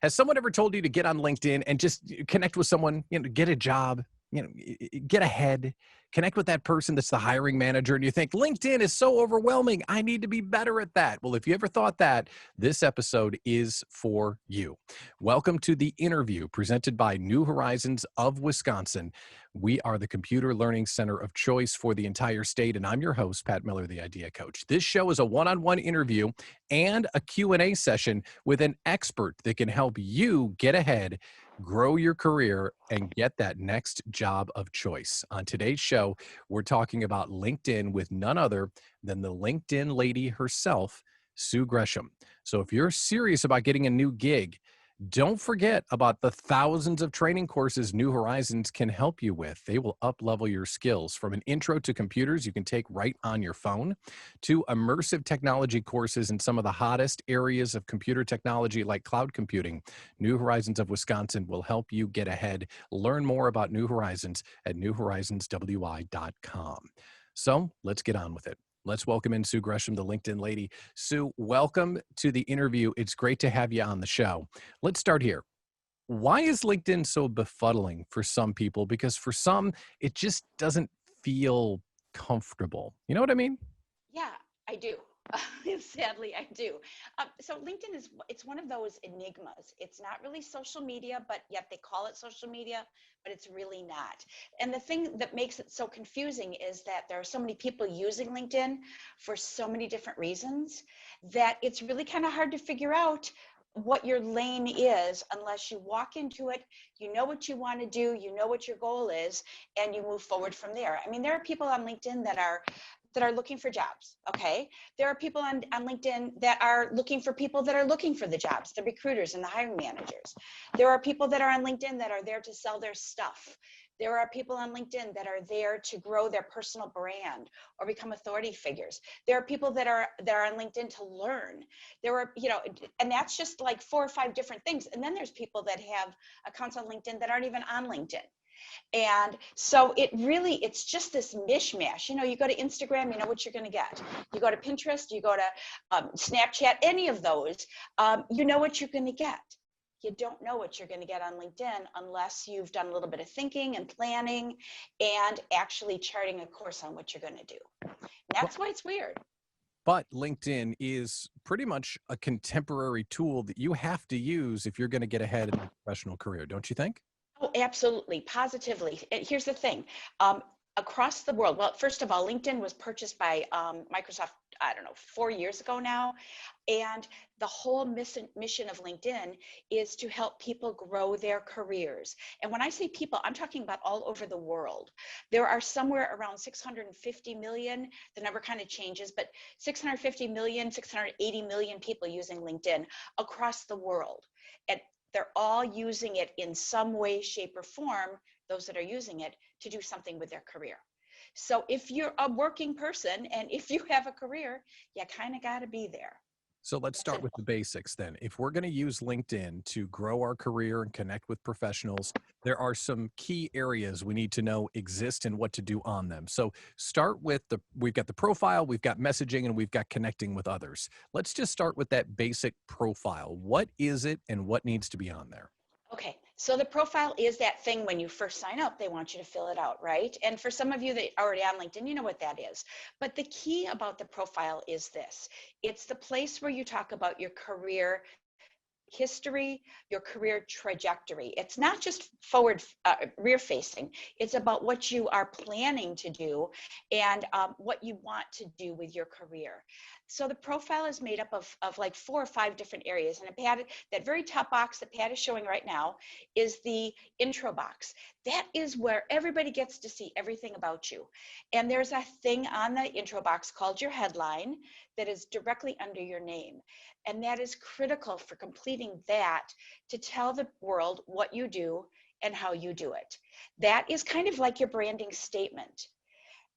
Has someone ever told you to get on LinkedIn and just connect with someone, get a job, get ahead, connect with that person that's the hiring manager, and you think LinkedIn is so overwhelming. I need to be better at that. Well, if you ever thought that, this episode is for you. Welcome to The Interview, presented by New Horizons of Wisconsin. We are the computer learning center of choice for the entire state, and I'm your host, Pat Miller, the Idea Coach. This show is a one-on-one interview and a Q&A session with an expert that can help you get ahead, grow your career, and get that next job of choice. On today's show, we're talking about LinkedIn with none other than the LinkedIn lady herself, Sue Gresham. So if you're serious about getting a new gig, don't forget about the thousands of training courses New Horizons can help you with. They will up-level your skills from an intro to computers you can take right on your phone to immersive technology courses in some of the hottest areas of computer technology like cloud computing. New Horizons of Wisconsin will help you get ahead. Learn more about New Horizons at newhorizonswi.com. So let's get on with it. Let's welcome in Sue Gresham, the LinkedIn lady. Sue, welcome to the interview. It's great to have you on the show. Let's start here. Why is LinkedIn so befuddling for some people? Because for some, it just doesn't feel comfortable. You know what I mean? Yeah, I do. Sadly, I do. So LinkedIn it's one of those enigmas. It's not really social media, but yet they call it social media, but it's really not. And the thing that makes it so confusing is that there are so many people using LinkedIn for so many different reasons that it's really kind of hard to figure out what your lane is unless you walk into it, you know what you want to do, you know what your goal is, and you move forward from there. I mean, there are people on LinkedIn that are looking for jobs. Okay. There are people on LinkedIn that are looking for people that are looking for the jobs, the recruiters and the hiring managers. There are people that are on LinkedIn that are there to sell their stuff. There are people on LinkedIn that are there to grow their personal brand or become authority figures. There are people that are on LinkedIn to learn. There are, and that's just like 4 or 5 different things. And then there's people that have accounts on LinkedIn that aren't even on LinkedIn. And so it's just this mishmash. You go to Instagram, you know what you're going to get. You go to Pinterest, you go to Snapchat, any of those, you know what you're going to get. You don't know what you're going to get on LinkedIn unless you've done a little bit of thinking and planning and actually charting a course on what you're going to do. That's why it's weird. But LinkedIn is pretty much a contemporary tool that you have to use if you're going to get ahead in a professional career, don't you think? Oh, absolutely, positively. Here's the thing. Across the world, well, first of all, LinkedIn was purchased by Microsoft, I don't know, 4 years ago now. And the whole mission of LinkedIn is to help people grow their careers. And when I say people, I'm talking about all over the world. There are somewhere around 650 million, the number kind of changes, but 650 million, 680 million people using LinkedIn across the world. And they're all using it in some way, shape, or form, those that are using it, to do something with their career. So if you're a working person and if you have a career, you kind of got to be there. So let's start with the basics then. If we're going to use LinkedIn to grow our career and connect with professionals, there are some key areas we need to know exist and what to do on them. So start with we've got the profile, we've got messaging, and we've got connecting with others. Let's just start with that basic profile. What is it and what needs to be on there? Okay, so the profile is that thing when you first sign up, they want you to fill it out, right? And for some of you that are already on LinkedIn, you know what that is. But the key about the profile is this. It's the place where you talk about your career history, your career trajectory. It's not just forward, rear facing. It's about what you are planning to do and what you want to do with your career. So the profile is made up of like 4 or 5 different areas. And Pat, that very top box that Pat is showing right now is the intro box. That is where everybody gets to see everything about you. And there's a thing on the intro box called your headline that is directly under your name. And that is critical for completing that to tell the world what you do and how you do it. That is kind of like your branding statement.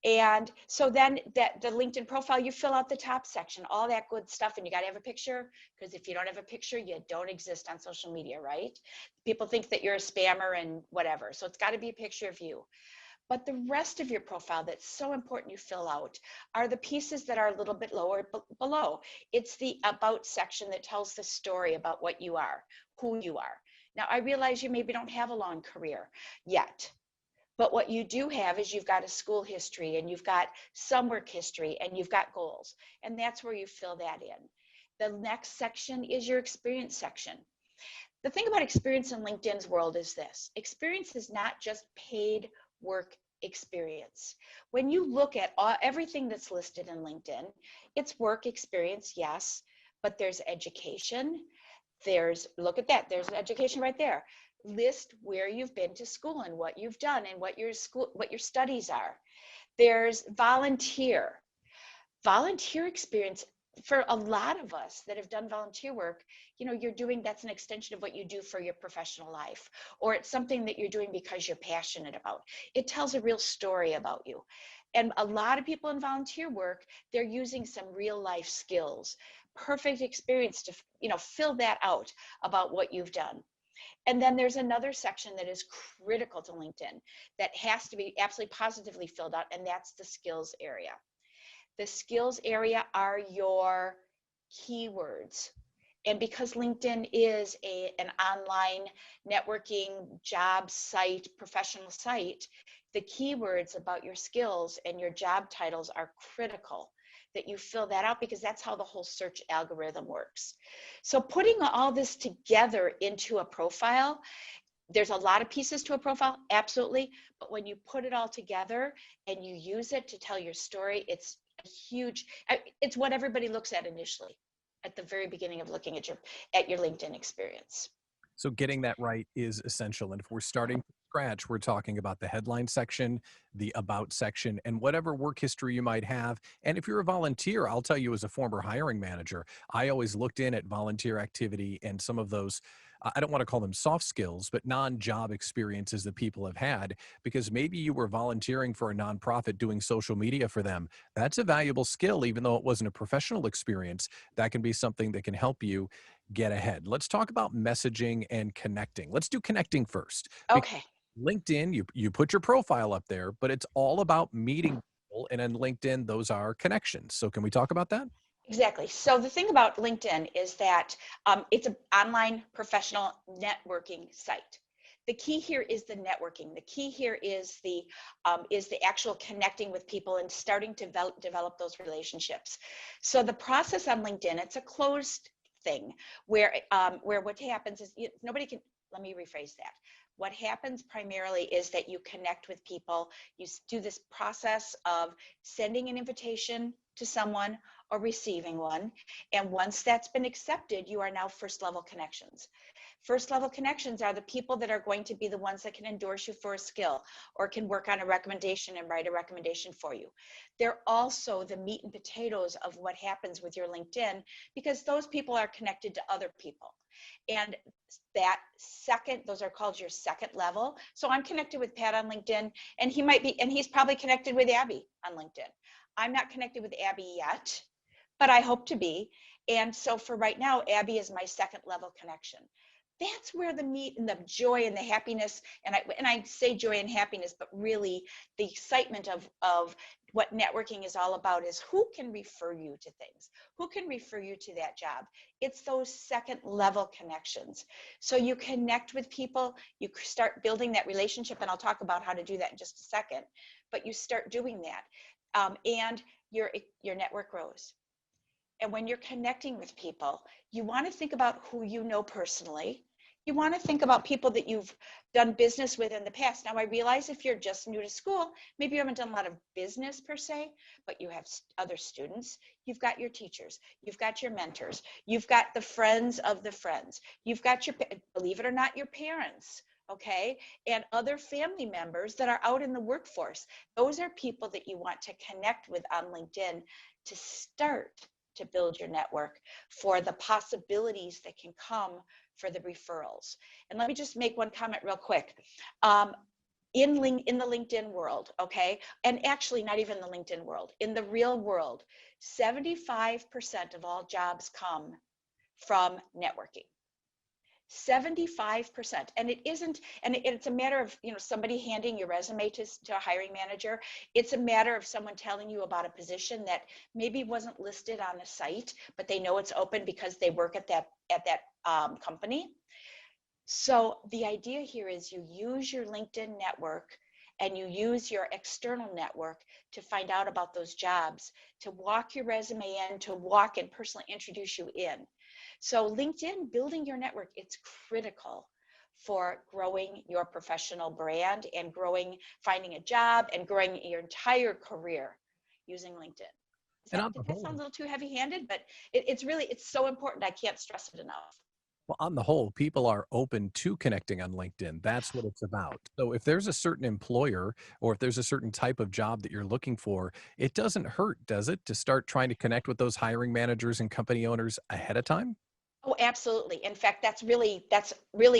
And so then the LinkedIn profile, you fill out the top section, all that good stuff, and you got to have a picture, because if you don't have a picture, you don't exist on social media, right? People think that you're a spammer and whatever. So it's got to be a picture of you. But the rest of your profile that's so important you fill out are the pieces that are a little bit lower below. It's the about section that tells the story about what you are, who you are. Now, I realize you maybe don't have a long career yet, but what you do have is you've got a school history and you've got some work history and you've got goals. And that's where you fill that in. The next section is your experience section. The thing about experience in LinkedIn's world is this: experience is not just paid work experience. When you look at everything that's listed in LinkedIn, it's work experience, yes, but there's education. Look at that, there's education right there. List where you've been to school and what you've done and what your studies are. There's volunteer experience. For a lot of us that have done volunteer work, you're doing, that's an extension of what you do for your professional life, or it's something that you're doing because you're passionate about. It tells a real story about you. And a lot of people in volunteer work, they're using some real life skills. Perfect experience to, fill that out about what you've done. And then there's another section that is critical to LinkedIn that has to be absolutely positively filled out, and that's the skills area. The skills area are your keywords. And because LinkedIn is an online networking job site, professional site, the keywords about your skills and your job titles are critical that you fill that out, because that's how the whole search algorithm works. So putting all this together into a profile, there's a lot of pieces to a profile, absolutely. But when you put it all together and you use it to tell your story, it's what everybody looks at initially at the very beginning of looking at your LinkedIn experience. So getting that right is essential. And if we're starting from scratch, we're talking about the headline section, the about section, and whatever work history you might have. And if you're a volunteer, I'll tell you, as a former hiring manager, I always looked in at volunteer activity and some of those, I don't want to call them soft skills, but non-job experiences that people have had, because maybe you were volunteering for a nonprofit doing social media for them. That's a valuable skill, even though it wasn't a professional experience. That can be something that can help you get ahead. Let's talk about messaging and connecting. Let's do connecting first. Because Okay. LinkedIn, you put your profile up there, but it's all about meeting people. And in LinkedIn, those are connections. So can we talk about that? Exactly. So the thing about LinkedIn is that it's an online professional networking site. The key here is the networking. The key here is the actual connecting with people and starting to develop those relationships. So the process on LinkedIn, it's a closed thing where what happens is nobody can. Let me rephrase that. What happens primarily is that you connect with people. You do this process of sending an invitation to someone or receiving one. And once that's been accepted, you are now first level connections. First level connections are the people that are going to be the ones that can endorse you for a skill or can work on a recommendation and write a recommendation for you. They're also the meat and potatoes of what happens with your LinkedIn, because those people are connected to other people. And those are called your second level. So I'm connected with Pat on LinkedIn, and he's probably connected with Abby on LinkedIn. I'm not connected with Abby yet, but I hope to be. And so for right now, Abby is my second level connection. That's where the meat and the joy and the happiness, and I say joy and happiness, but really the excitement of what networking is all about is who can refer you to things, who can refer you to that job. It's those second level connections. So you connect with people, you start building that relationship, and I'll talk about how to do that in just a second, but you start doing that, and your network grows. And when you're connecting with people, you want to think about who you know personally. You want to think about people that you've done business with in the past. Now, I realize if you're just new to school, maybe you haven't done a lot of business per se, but you have other students, you've got your teachers, you've got your mentors, you've got the friends of the friends, you've got believe it or not, your parents, okay, and other family members that are out in the workforce. Those are people that you want to connect with on LinkedIn to start to build your network for the possibilities that can come for the referrals. And let me just make one comment real quick. In the LinkedIn world, okay, and actually not even the LinkedIn world, in the real world, 75% of all jobs come from networking. 75%. And it isn't, and it's a matter of, somebody handing your resume to a hiring manager. It's a matter of someone telling you about a position that maybe wasn't listed on the site, but they know it's open because they work at that company. So the idea here is you use your LinkedIn network and you use your external network to find out about those jobs, to walk your resume in, to walk and personally introduce you in. So LinkedIn, building your network, it's critical for growing your professional brand and growing, finding a job and growing your entire career using LinkedIn. And on the Did that sound a whole, little too heavy-handed? But it's so important. I can't stress it enough. well, on the whole, people are open to connecting on LinkedIn. That's what it's about. So if there's a certain employer or if there's a certain type of job that you're looking for, it doesn't hurt, does it, to start trying to connect with those hiring managers and company owners ahead of time? Oh, absolutely. In fact, that's really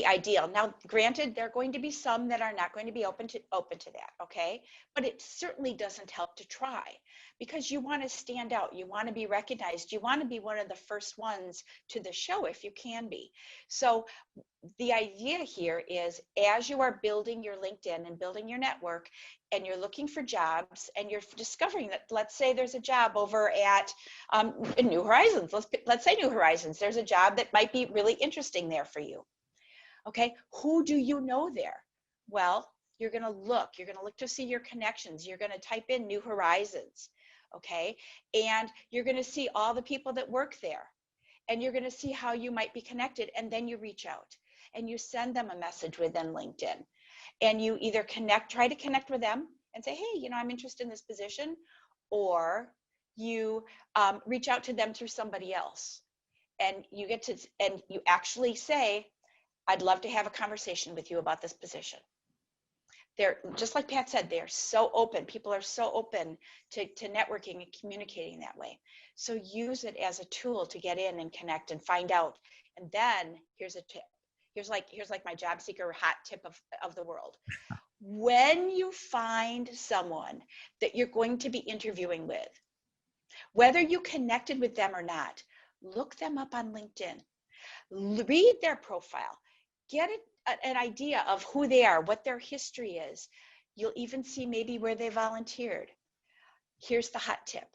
ideal. Now, granted, there are going to be some that are not going to be open to that, okay? But it certainly doesn't help to try because you want to stand out, you want to be recognized, you want to be one of the first ones to the show if you can be. So the idea here is as you are building your LinkedIn and building your network and you're looking for jobs and you're discovering that, let's say there's a job over at New Horizons. Let's say New Horizons. There's a job that might be really interesting there for you. Okay, who do you know there? Well, you're going to look to see your connections. You're going to type in New Horizons. Okay, and you're going to see all the people that work there and you're going to see how you might be connected, and then you reach out and you send them a message within LinkedIn and you either try to connect with them and say, hey, I'm interested in this position, or you reach out to them through somebody else and you actually say, I'd love to have a conversation with you about this position. They're just like Pat said, they're so open. People are so open to networking and communicating that way. So use it as a tool to get in and connect and find out. And then here's a tip. Here's like my job seeker hot tip of the world. When you find someone that you're going to be interviewing with, whether you connected with them or not, look them up on LinkedIn. Read their profile. Get an idea of who they are, what their history is. You'll even see maybe where they volunteered. Here's the hot tip.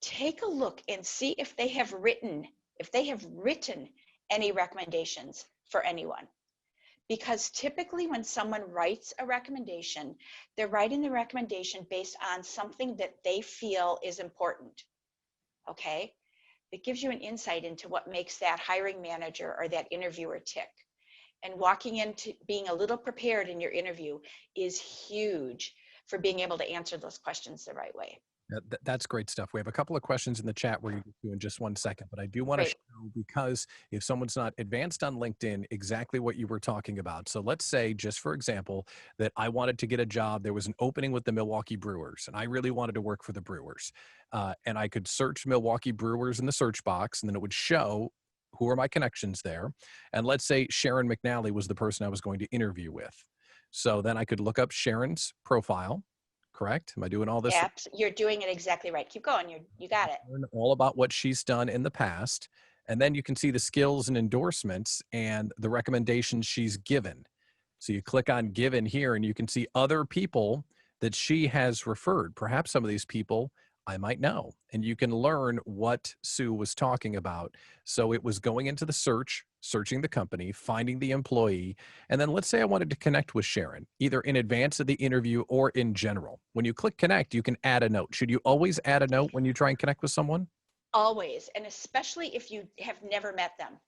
Take a look and see if they have written any recommendations for anyone. Because typically when someone writes a recommendation, they're writing the recommendation based on something that they feel is important. Okay? It gives you an insight into what makes that hiring manager or that interviewer tick. And walking into being a little prepared in your interview is huge for being able to answer those questions the right way. That's great stuff. We have a couple of questions in the chat we're going to get to in just one second, but I do want to Great. show, because if someone's not advanced on LinkedIn, exactly what you were talking about. So let's say, just for example, that I wanted to get a job. There was an opening with the Milwaukee Brewers, and I really wanted to work for the Brewers. And I could search Milwaukee Brewers in the search box, and then it would show who are my connections there. And let's say Sharon McNally was the person I was going to interview with. So then I could look up Sharon's profile. Correct? Am I doing all this? You're doing it exactly right. Keep going. You got it. Learn all about what she's done in the past. And then you can see the skills and endorsements and the recommendations she's given. So you click on given here and you can see other people that she has referred. Perhaps some of these people I might know. And you can learn what Sue was talking about. So it was going into the searching the company, finding the employee. And then let's say I wanted to connect with Sharon, either in advance of the interview or in general. When you click connect, you can add a note. Should you always add a note when you try and connect with someone? Always. And especially if you have never met them.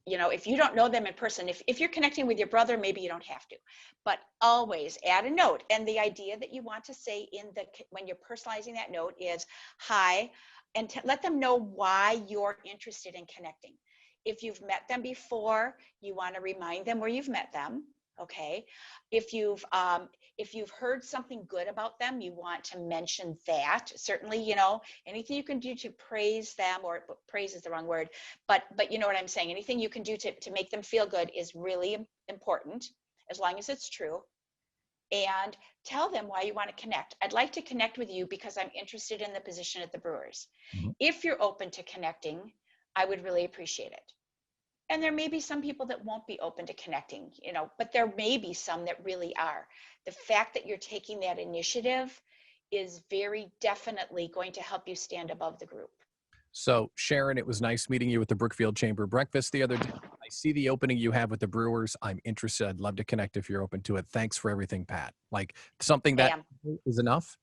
If you don't know them in person, if you're connecting with your brother, maybe you don't have to, but always add a note. And the idea that you want to say when you're personalizing that note is hi, and let them know why you're interested in connecting. If you've met them before, you want to remind them where you've met them. Okay. If you've heard something good about them, you want to mention that. Certainly, anything you can do to praise them, or praise is the wrong word, but you know what I'm saying. Anything you can do to make them feel good is really important, as long as it's true. And tell them why you want to connect. I'd like to connect with you because I'm interested in the position at the Brewers. Mhm. If you're open to connecting, I would really appreciate it. And there may be some people that won't be open to connecting, but there may be some that really are. The fact that you're taking that initiative is very definitely going to help you stand above the group. So, Sharon, it was nice meeting you at the Brookfield Chamber breakfast the other day. I see the opening you have with the Brewers. I'm interested. I'd love to connect if you're open to it. Thanks for everything, Pat. Like something that Bam. is enough.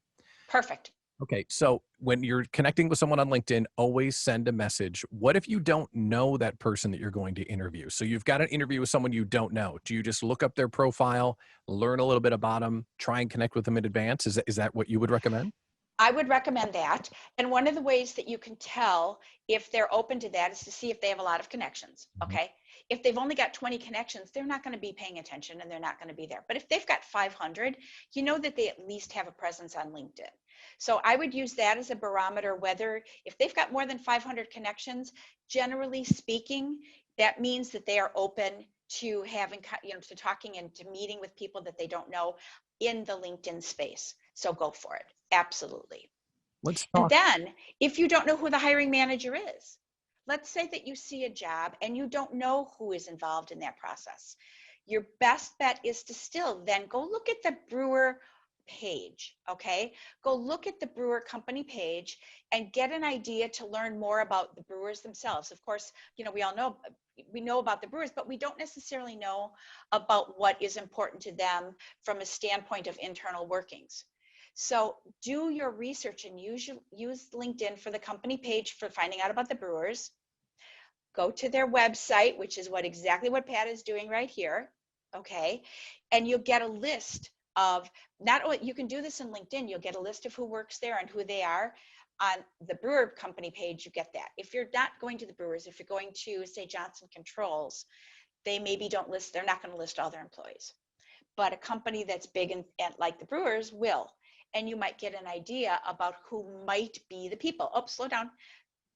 Perfect. Okay, so when you're connecting with someone on LinkedIn, always send a message. What if you don't know that person that you're going to interview? So you've got an interview with someone you don't know. Do you just look up their profile, learn a little bit about them, try and connect with them in advance? Is that what you would recommend? I would recommend that. And one of the ways that you can tell if they're open to that is to see if they have a lot of connections. Mhm. Okay. If they've only got 20 connections, they're not going to be paying attention and they're not going to be there. But if they've got 500, you know that they at least have a presence on LinkedIn. So I would use that as a barometer, whether if they've got more than 500 connections, generally speaking, that means that they are open to having, to talking and to meeting with people that they don't know in the LinkedIn space. So go for it. Absolutely. Let's And talk. then if you don't know who the hiring manager is, let's say that you see a job and you don't know who is involved in that process. Your best bet is to still then go look at the brewer page, okay? Go look at the brewer company page and get an idea to learn more about the brewers themselves. Of course, we know about the brewers, but we don't necessarily know about what is important to them from a standpoint of internal workings. So do your research and use LinkedIn for the company page for finding out about the brewers. Go to their website, which is exactly what Pat is doing right here. Okay. And you'll get a list of, not only you can do this in LinkedIn, you'll get a list of who works there and who they are. On the brewer company page, you get that. If you're not going to the brewers, if you're going to, say, Johnson Controls, they maybe don't list, they're not going to list all their employees. But a company that's big and like the brewers will. And you might get an idea about who might be the people. Oh, slow down.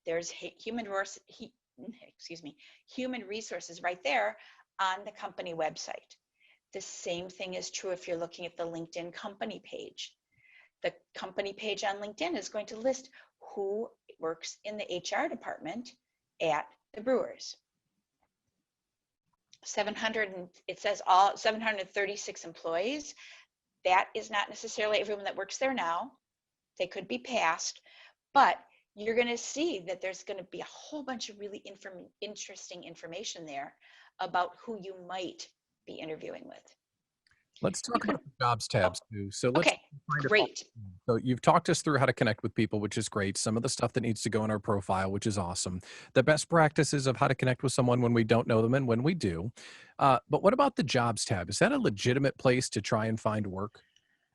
There's human resources right there on the company website. The same thing is true if you're looking at the LinkedIn company page. The company page on LinkedIn is going to list who works in the HR department at the brewers. 700, it says all 736 employees. That is not necessarily everyone that works there now. They could be past, but you're going to see that there's going to be a whole bunch of really interesting information there about who you might be interviewing with. Let's You talk can, about the jobs oh, tabs too. So let's okay, find it. great. So you've talked us through how to connect with people, which is great. Some of the stuff that needs to go in our profile, which is awesome. The best practices of how to connect with someone when we don't know them and when we do. But what about the jobs tab? Is that a legitimate place to try and find work?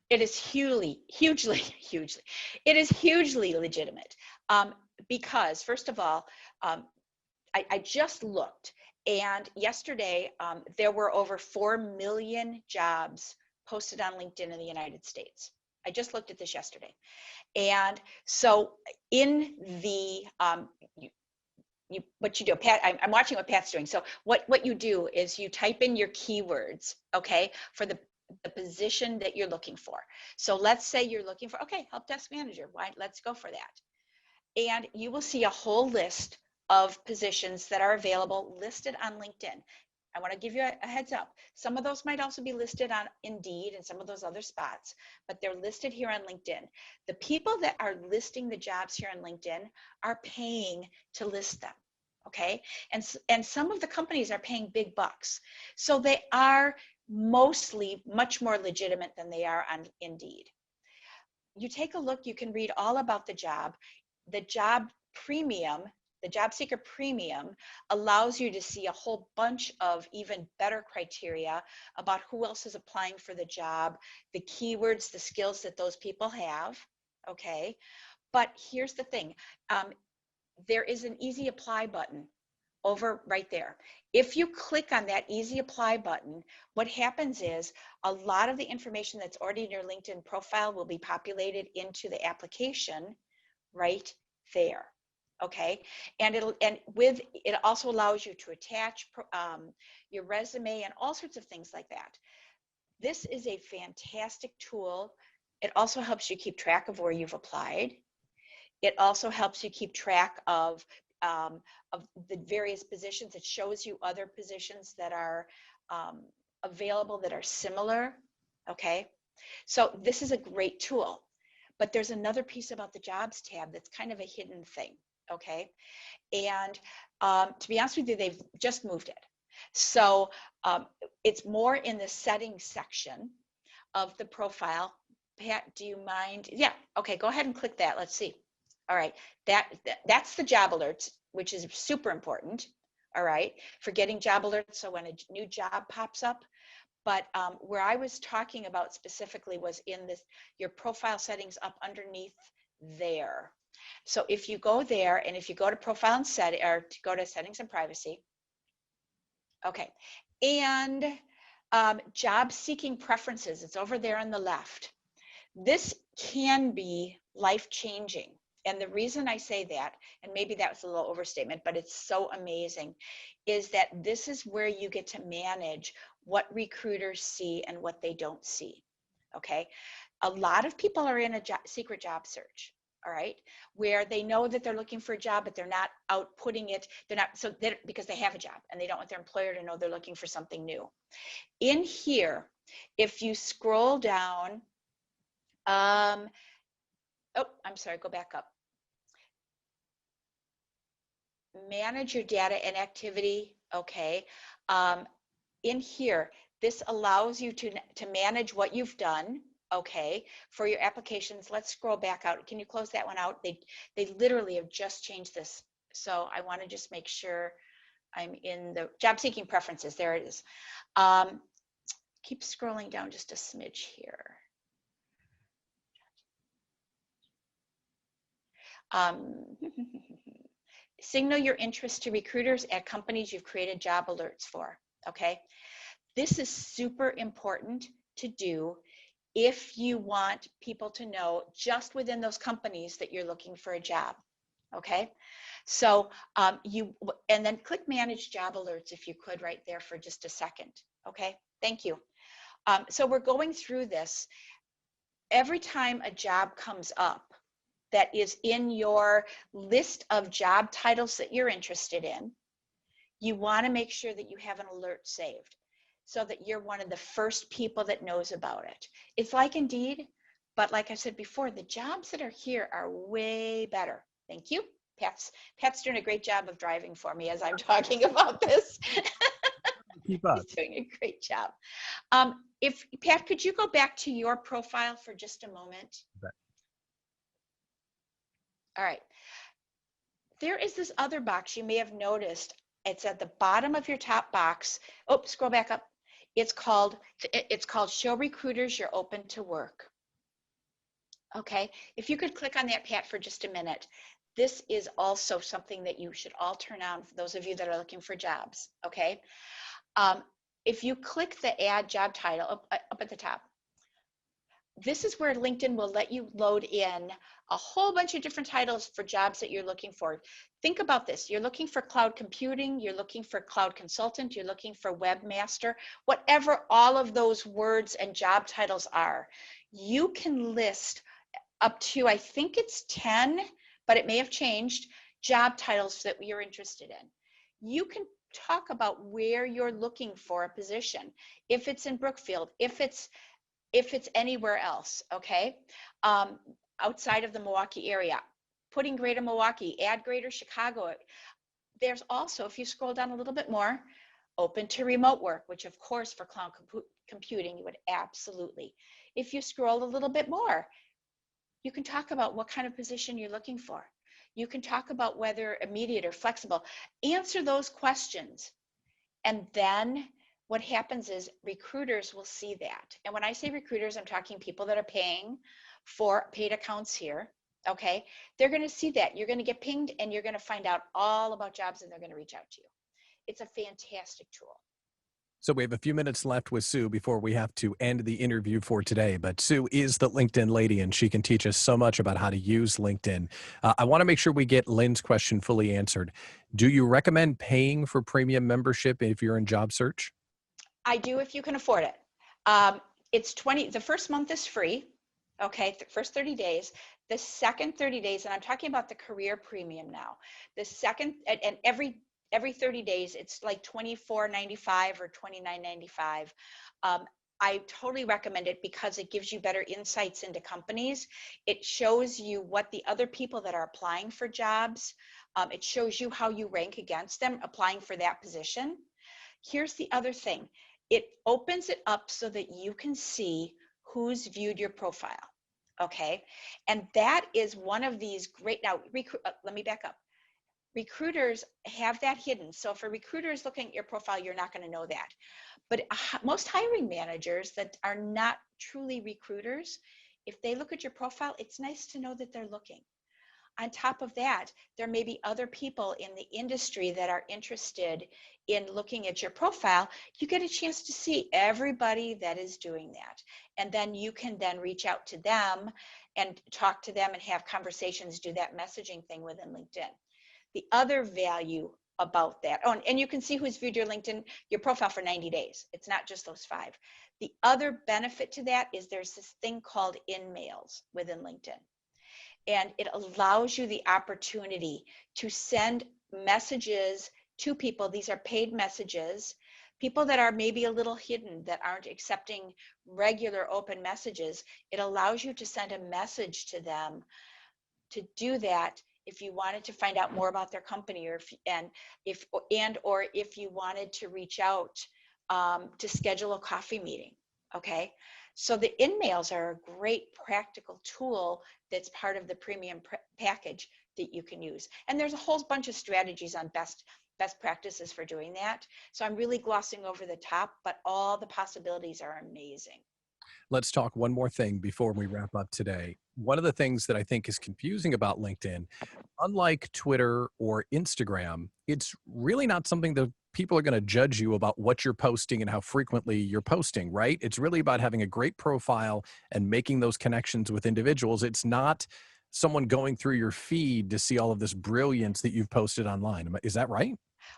It is hugely, it is hugely legitimate because, first of all, I just looked, and yesterday there were over 4 million jobs posted on LinkedIn in the United States. I just looked at this yesterday. And so in the, what you do, Pat, I'm watching what Pat's doing. So what you do is you type in your keywords, okay, for the position that you're looking for. So let's say you're looking for, okay, help desk manager. Why? Let's go for that. And you will see a whole list of positions that are available listed on LinkedIn. I want to give you a heads up. Some of those might also be listed on Indeed and some of those other spots, but they're listed here on LinkedIn. The people that are listing the jobs here on LinkedIn are paying to list them, okay? And some of the companies are paying big bucks. So they are mostly much more legitimate than they are on Indeed. You take a look, you can read all about the job. The job premium, the job seeker premium allows you to see a whole bunch of even better criteria about who else is applying for the job, the keywords, the skills that those people have, okay? But here's the thing, there is an easy apply button over right there. If you click on that easy apply button, what happens is a lot of the information that's already in your LinkedIn profile will be populated into the application right there. Okay, and it also allows you to attach your resume and all sorts of things like that. This is a fantastic tool. It also helps you keep track of where you've applied. It also helps you keep track of the various positions. It shows you other positions that are available that are similar. Okay, so this is a great tool. But there's another piece about the jobs tab that's kind of a hidden thing, okay? And to be honest with you, they've just moved it. So it's more in the settings section of the profile. Pat, do you mind? Yeah, okay, go ahead and click that. Let's see. All right, that's the job alerts, which is super important. All right, for getting job alerts, so when a new job pops up. But where I was talking about specifically was in this, your profile settings up underneath there. So if you go there, and if you go to profile and set, or to go to settings and privacy, okay, and job seeking preferences, it's over there on the left. This can be life-changing. And the reason I say that, and maybe that was a little overstatement, but it's so amazing, is that this is where you get to manage what recruiters see and what they don't see. Okay. A lot of people are in a secret job search. All right. Where they know that they're looking for a job, but they're not out putting it. They're not, so they're, because they have a job and they don't want their employer to know they're looking for something new. In here, if you scroll down, oh, I'm sorry, go back up. Manage your data and activity. Okay. In here, this allows you to manage what you've done. Okay. For your applications, let's scroll back out. Can you close that one out? They literally have just changed this. So I want to just make sure I'm in the job seeking preferences. There it is. Keep scrolling down just a smidge here. Signal your interest to recruiters at companies you've created job alerts for. Okay. This is super important to do if you want people to know just within those companies that you're looking for a job. Okay. So and then click manage job alerts if you could right there for just a second. Okay. Thank you. So we're going through this. Every time a job comes up that is in your list of job titles that you're interested in, you want to make sure that you have an alert saved so that you're one of the first people that knows about it. It's like Indeed, but like I said before, the jobs that are here are way better. Thank you. Pat's doing a great job of driving for me as I'm talking about this. Keep up. He's doing a great job. If Pat, could you go back to your profile for just a moment? Okay. All right. There is this other box you may have noticed. It's at the bottom of your top box. Oh, scroll back up. It's called Show Recruiters You're Open to Work. Okay, if you could click on that, Pat, for just a minute. This is also something that you should all turn on for those of you that are looking for jobs. Okay, if you click the Add Job Title up at the top, this is where LinkedIn will let you load in a whole bunch of different titles for jobs that you're looking for. Think about this. You're looking for cloud computing, you're looking for cloud consultant, you're looking for webmaster, whatever all of those words and job titles are. You can list up to, I think it's 10, but it may have changed, job titles that you're interested in. You can talk about where you're looking for a position. If it's in Brookfield, if it's anywhere else, okay? Outside of the Milwaukee area, putting Greater Milwaukee, add Greater Chicago. There's also, if you scroll down a little bit more, open to remote work, which of course for cloud computing, you would absolutely. If you scroll a little bit more, you can talk about what kind of position you're looking for. You can talk about whether immediate or flexible. Answer those questions. And then what happens is recruiters will see that. And when I say recruiters, I'm talking people that are paying for paid accounts here. Okay. They're going to see that. You're going to get pinged and you're going to find out all about jobs and they're going to reach out to you. It's a fantastic tool. So we have a few minutes left with Sue before we have to end the interview for today. But Sue is the LinkedIn lady, and she can teach us so much about how to use LinkedIn. I want to make sure we get Lynn's question fully answered. Do you recommend paying for premium membership if you're in job search? I do if you can afford it. It's the first month is free. Okay, the first 30 days. The second 30 days, and I'm talking about the career premium now. The second, and every 30 days, it's like $24.95 or $29.95. I totally recommend it because it gives you better insights into companies. It shows you what the other people that are applying for jobs, it shows you how you rank against them applying for that position. here's the other thing. It opens it up so that you can see who's viewed your profile. Okay. And that is one of these great, now, let me back up. Recruiters have that hidden. So if a recruiter is looking at your profile, you're not going to know that. But most hiring managers that are not truly recruiters, if they look at your profile, it's nice to know that they're looking. On top of that, there may be other people in the industry that are interested in looking at your profile. You get a chance to see everybody that is doing that. And then you can then reach out to them and talk to them and have conversations, do that messaging thing within LinkedIn. The other value about that, oh, and you can see who's viewed your LinkedIn, your profile for 90 days. It's not just those 5. The other benefit to that is there's this thing called in-mails within LinkedIn. And it allows you the opportunity to send messages to people. These are paid messages, people that are maybe a little hidden, that aren't accepting regular open messages. It allows you to send a message to them. To do that, if you wanted to find out more about their company, or if you wanted to reach out to schedule a coffee meeting. Okay, so the in-mails are a great practical tool that's part of the premium package that you can use. And there's a whole bunch of strategies on best practices for doing that. So I'm really glossing over the top, but all the possibilities are amazing. Let's talk one more thing before we wrap up today. One of the things that I think is confusing about LinkedIn, unlike Twitter or Instagram, it's really not something that people are going to judge you about what you're posting and how frequently you're posting, right? It's really about having a great profile and making those connections with individuals. It's not someone going through your feed to see all of this brilliance that you've posted online. Is that right?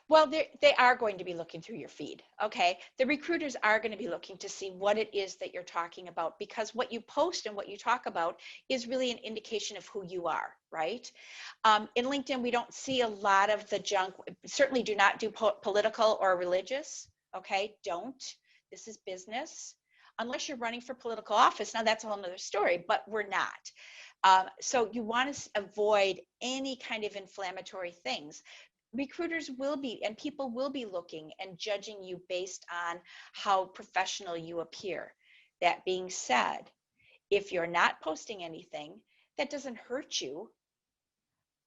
Well, they are going to be looking through your feed, okay? The recruiters are going to be looking to see what it is that you're talking about, because what you post and what you talk about is really an indication of who you are, right? In LinkedIn, we don't see a lot of the junk. Certainly do not do political or religious, okay? Don't. This is business. Unless you're running for political office, now that's a whole nother story, but we're not. So you want to avoid any kind of inflammatory things. Recruiters will be, and people will be looking and judging you based on how professional you appear. That being said, if you're not posting anything, that doesn't hurt you,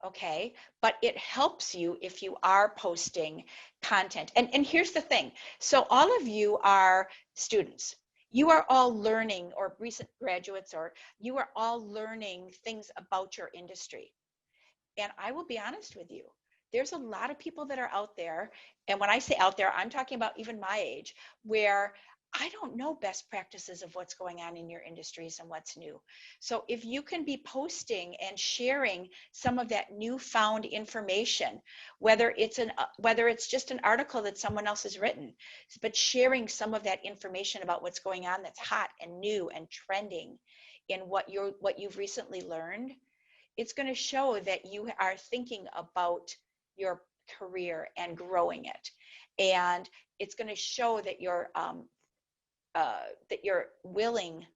okay? But it helps you if you are posting content. And here's the thing. So all of you are students. You are all learning, or recent graduates, or you are all learning things about your industry. And I will be honest with you, there's a lot of people that are out there. And when I say out there, I'm talking about even my age, where I don't know best practices of what's going on in your industries and what's new. So if you can be posting and sharing some of that newfound information, whether it's just an article that someone else has written, but sharing some of that information about what's going on that's hot and new and trending in what you've recently learned, it's going to show that you are thinking about your career and growing it. And it's going to show that you're willing,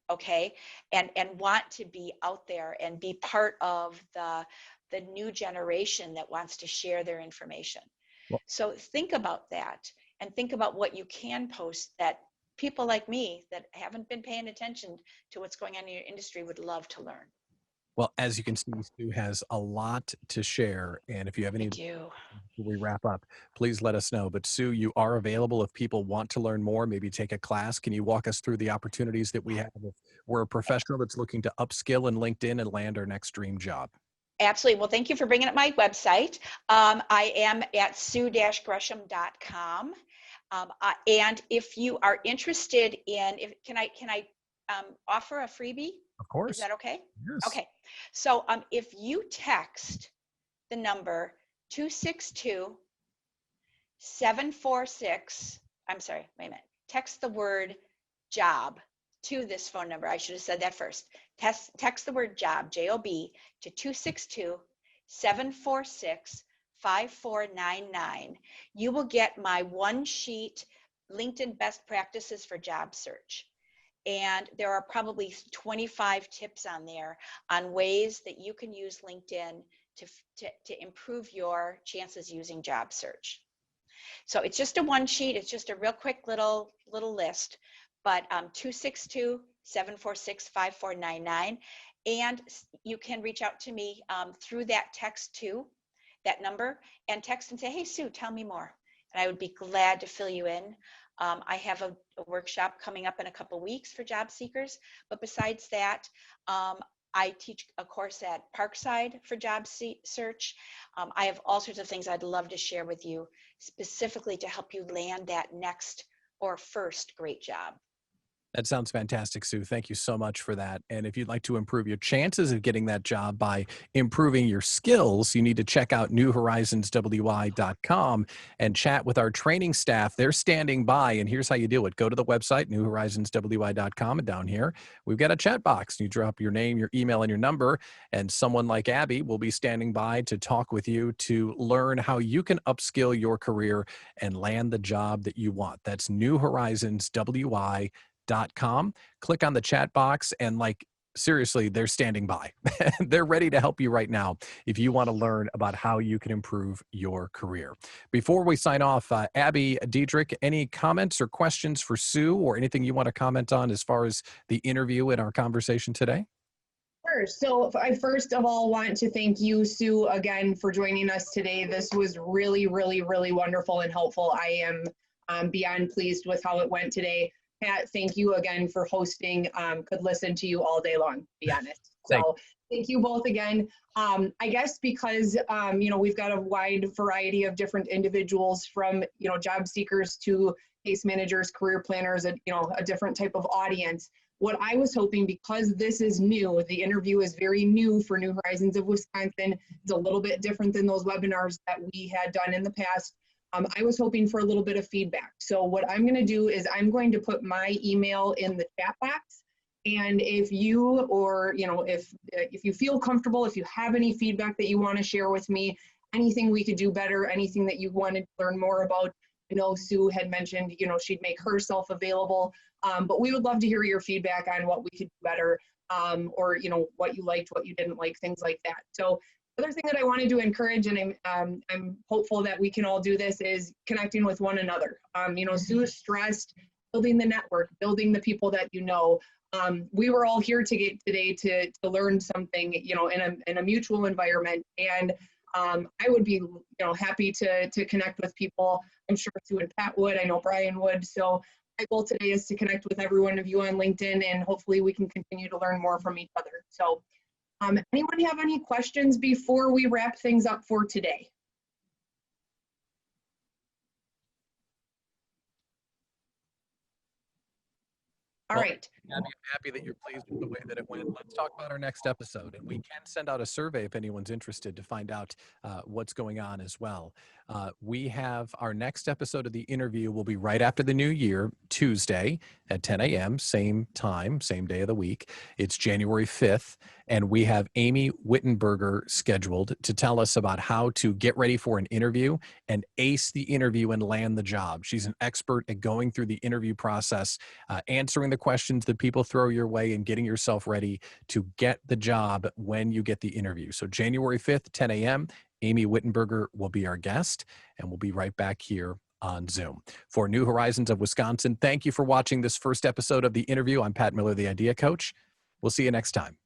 okay, and want to be out there and be part of the new generation that wants to share their information. Well, So think about that, and think about what you can post that people like me that haven't been paying attention to what's going on in your industry would love to learn. well, as you can see, Sue has a lot to share. And if you have I any, do. before we wrap up, please let us know. But Sue, you are available if people want to learn more, maybe take a class. Can you walk us through the opportunities that we have if we're a professional that's looking to upskill in LinkedIn and land our next dream job? Absolutely. Well, thank you for bringing up my website. I am at sue-gresham.com. And if you are interested in, can I offer a freebie? Of Is course. that okay? Yes. Okay. So if you text the number 262-746, I'm sorry, wait a minute. Text the word job to this phone number. I should have said that first. Text the word job, J-O-B, to 262-746-5499. You will get my one sheet LinkedIn best practices for job search. And there are probably 25 tips on there on ways that you can use LinkedIn to improve your chances using job search. So it's just a one sheet. It's just a real quick little list, but 262-746-5499. And you can reach out to me through that text too, that number, and text and say, hey, Sue, tell me more. And I would be glad to fill you in. I have a workshop coming up in a couple weeks for job seekers. But besides that, I teach a course at Parkside for job search. I have all sorts of things I'd love to share with you, specifically to help you land that next or first great job. That sounds fantastic, Sue. Thank you so much for that. And if you'd like to improve your chances of getting that job by improving your skills, you need to check out newhorizonswi.com and chat with our training staff. They're standing by, and here's how you do it. Go to the website, newhorizonswi.com, and down here, we've got a chat box. You drop your name, your email, and your number, and someone like Abby will be standing by to talk with you to learn how you can upskill your career and land the job that you want. That's newhorizonswi.com. Click on the chat box, and seriously, they're standing by. They're ready to help you right now if you want to learn about how you can improve your career. Before we sign off, Abby, Diedrich, any comments or questions for Sue, or anything you want to comment on as far as the interview in our conversation today? Sure. So I first of all want to thank you, Sue, again for joining us today. This was really, really, really wonderful and helpful. I am beyond pleased with how it went today. Pat, thank you again for hosting. Could listen to you all day long, to be honest. So thank you both again. I guess because, we've got a wide variety of different individuals from, job seekers to case managers, career planners, a different type of audience. What I was hoping, because this is new, the interview is very new for New Horizons of Wisconsin. It's a little bit different than those webinars that we had done in the past. I was hoping for a little bit of feedback. So what I'm going to do is I'm going to put my email in the chat box. And if you, or, if you feel comfortable, if you have any feedback that you want to share with me, anything we could do better, anything that you wanted to learn more about, I know Sue had mentioned, she'd make herself available, but we would love to hear your feedback on what we could do better, or, what you liked, what you didn't like, things like that. So the other thing that I wanted to encourage, and I'm hopeful that we can all do this, is connecting with one another. Sue stressed building the network, building the people that you know. We were all here today to learn something, in a mutual environment. And I would be, happy to connect with people. I'm sure Sue and Pat would. I know Brian would. So my goal today is to connect with every one of you on LinkedIn, and hopefully we can continue to learn more from each other. So anyone have any questions before we wrap things up for today? All right. I'm happy that you're pleased with the way that it went. Let's talk about our next episode, and we can send out a survey if anyone's interested to find out what's going on as well. We have our next episode of the interview will be right after the new year, Tuesday at 10 a.m., same time, same day of the week. It's January 5th, and we have Amy Wittenberger scheduled to tell us about how to get ready for an interview and ace the interview and land the job. She's an expert at going through the interview process, answering the questions that people throw your way, and getting yourself ready to get the job when you get the interview. So January 5th, 10 a.m., Amy Wittenberger will be our guest, and we'll be right back here on Zoom. For New Horizons of Wisconsin, thank you for watching this first episode of The Interview. I'm Pat Miller, the Idea Coach. We'll see you next time.